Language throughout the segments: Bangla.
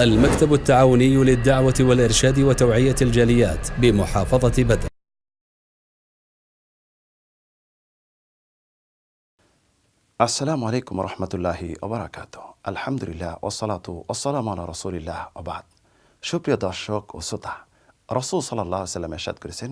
المكتب التعاوني للدعوة والإرشاد وتوعية الجاليات بمحافظة بدر. আসসালামু আলাইকুম রহমতুল্লাহি ওবারাকাতুহ। আলহামদুলিল্লাহ ওসসালাতু ওয়াসসালামু আলা রাসূলিল্লাহ ওবাদ। সুপ্রিয় দর্শক ও শ্রোতা, রাসূল সাল্লাল্লাহু আলাইহি ওয়াসাল্লাম ইরশাদ করেছেন,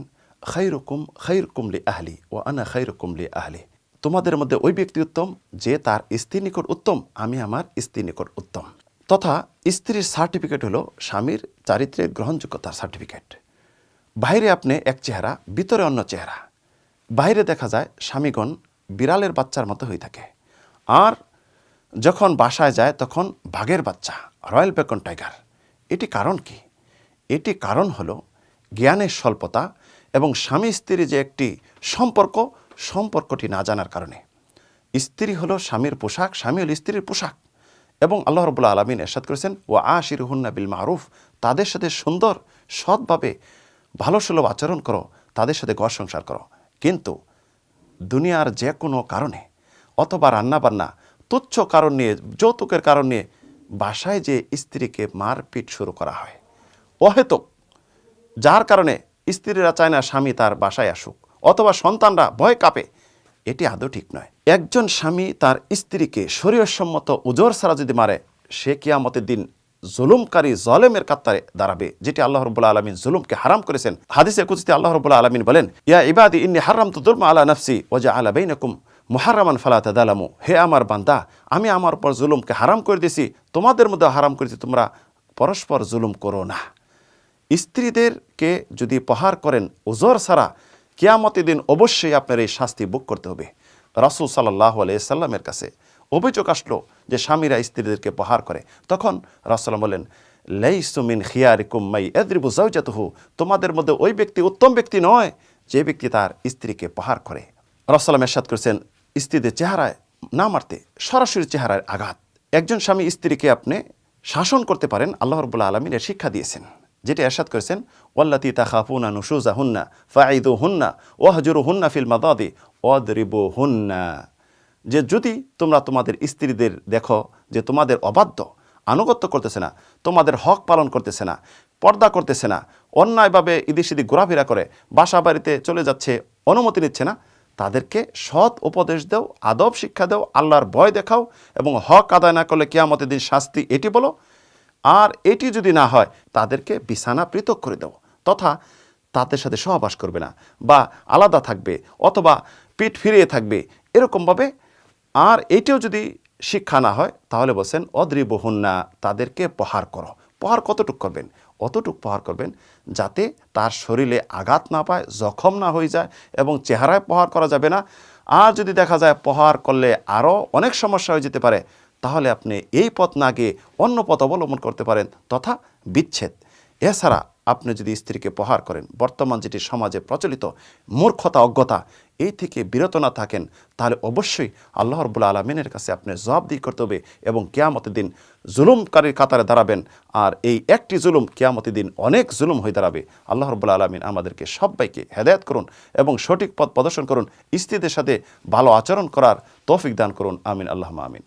খায়রুকুম লি আহলি ওয়া আনা খায়রুকুম লি আহলি। তোমাদের মধ্যে ওই ব্যক্তি উত্তম যে তার স্ত্রীর নিকট উত্তম, আমি আমার স্ত্রীর নিকট উত্তম। তথা স্ত্রীর সার্টিফিকেট হলো স্বামীর চারিত্র্যের গ্রহণযোগ্যতার সার্টিফিকেট। বাইরে আপনি এক চেহারা, ভিতরে অন্য চেহারা। বাইরে দেখা যায় স্বামীগণ বিড়ালের বাচ্চার মতো হয়ে থাকে, আর যখন বাসায় যায় তখন বাঘের বাচ্চা, রয়্যাল বেকন টাইগার। এটি কারণ কি? এটি কারণ হলো জ্ঞানের স্বল্পতা এবং স্বামী স্ত্রীর যে একটি সম্পর্কটি না জানার কারণে। স্ত্রী হলো স্বামীর পোশাক, স্বামী হলো স্ত্রীর পোশাক। এবং আল্লাহ রাব্বুল আলামিন ইরশাদ করেছেন, ওয়া আশিরুহুন্না বিল মারুফ, তাদের সাথে সুন্দর সৎভাবে ভালো সুলভ আচরণ করো, তাদের সাথে ঘর সংসার করো। কিন্তু দুনিয়ার যে কোনো কারণে অথবা রান্নাবান্না তুচ্ছ কারণ নিয়ে, যৌতুকের কারণ নিয়ে বাসায় যে স্ত্রীকে মারপিট শুরু করা হয় অহেতুক, যার কারণে স্ত্রীরা চায় না স্বামী তার বাসায় আসুক, অথবা সন্তানরা ভয় কাঁপে, এটি আদৌ ঠিক নয়। একজন স্বামী তার স্ত্রীকে শরীয়তসম্মত উজর ছাড়া যদি মারে, সে কিয়ামতের দিন জুলুমকারী জলেমের কাত্তারে দাঁড়াবে, যেটি আল্লাহ রাব্বুল আলামিন জুলুমকে হারাম করেছেন। হাদিসে কুদসিতে আল্লাহ রাব্বুল আলামিন বলেন, ইয়া ইবাদি ইন্নী হারামতু যুলমা আলা নাফসি ওয়া জাআলা বাইনাকুম মুহাররামান ফালা তাযালামু। হে আমার বান্দা, আমি আমার উপর জুলুমকে হারাম করে দিয়েছি, তোমাদের মধ্যে হারাম করেছি, তোমরা পরস্পর জুলুম করো না। স্ত্রীদেরকে যদি প্রহার করেন উজর ছাড়া, কিয়ামতের দিন অবশ্যই আপনার এই শাস্তি ভোগ করতে হবে। রাসূল সাল্লাল্লাহু আলাইহি সাল্লামের কাছে অভিযোগ আসলো যে স্বামীরা স্ত্রীদেরকে প্রহার করে। তখন রাসূল বলেন, লাইসু মিন খিয়ারিকুম মাই ইয়াদরিবু যাওজাতুহু, তোমাদের মধ্যে ওই ব্যক্তি উত্তম ব্যক্তি নয় যে ব্যক্তি তার স্ত্রীকে প্রহার করে। রাসূল ইরশাদ করেছেন, স্ত্রীদের চেহারায় না মারতে, সরাসরি চেহারায় আঘাত। একজন স্বামী স্ত্রীকে আপনি শাসন করতে পারেন, আল্লাহ রাব্বুল আলামিন এর শিক্ষা দিয়েছেন, যেটি ইরশাদ করেছেন, ওয়াল্লাতী তাখাফুনা নুশুজাহুন্না ফাঈদুহুন্না ওয়াহজুরুহুন্না ফিল মাদাদি ওয়াদরিবুহুন্না। যে যদি তোমরা তোমাদের স্ত্রীদের দেখো যে তোমাদের অবাধ্য, আনুগত্য করতেছে না, তোমাদের হক পালন করতেছে না, পর্দা করতেছে না, অন্যায়ভাবে ইদিক সিদিক ঘোরাফেরা করে, বাসা বাড়িতে চলে যাচ্ছে, অনুমতি নিচ্ছে না, তাদেরকে সৎ উপদেশ দাও, আদব শিক্ষা দাও, আল্লাহর ভয় দেখাও, এবং হক আদায় না করলে কিয়ামতের দিন শাস্তি এটি বলো। আর এটি যদি না হয়, তাদেরকে বিছানা পৃথক করে দাও, তথা তাদের সাথে সহবাস করবে না, বা আলাদা থাকবে, অথবা পিঠ ফিরিয়ে থাকবে, এরকমভাবে। আর এটিও যদি শিক্ষা না হয়, তাহলে বলছেন অদ্রিবহুন্না, তাদেরকে প্রহার করো। প্রহার কতটুক করবেন? অতটুক প্রহার করবেন যাতে তার শরীরে আঘাত না পায়, জখম না হয়ে যায়, এবং চেহারায় প্রহার করা যাবে না। আর যদি দেখা যায় প্রহার করলে আরও অনেক সমস্যা হয়ে যেতে পারে, তাহলে আপনি এই পথ না গিয়ে অন্য পথ অবলম্বন করতে পারেন, তথা বিচ্ছেদ। এছাড়া আপনি যদি স্ত্রীকে প্রহার করেন, বর্তমান যেটি সমাজে প্রচলিত মূর্খতা, অজ্ঞতা, এই থেকে বিরত না থাকেন, তাহলে অবশ্যই আল্লাহ রাব্বুল আলামিনের কাছে আপনি জবাবদিহি করতে হবে, এবং কিয়ামতের দিন জুলুমকারীর কাতারে দাঁড়াবেন। আর এই একটি জুলুম কিয়ামতের দিন অনেক জুলুম হয়ে দাঁড়াবে। আল্লাহ রাব্বুল আলামিন আমাদেরকে সবাইকে হেদায়েত করুন এবং সঠিক পথ প্রদর্শন করুন। স্ত্রীদের সাথে ভালো আচরণ করার তৌফিক দান করুন। আমিন, আল্লাহুম্মা আমিন।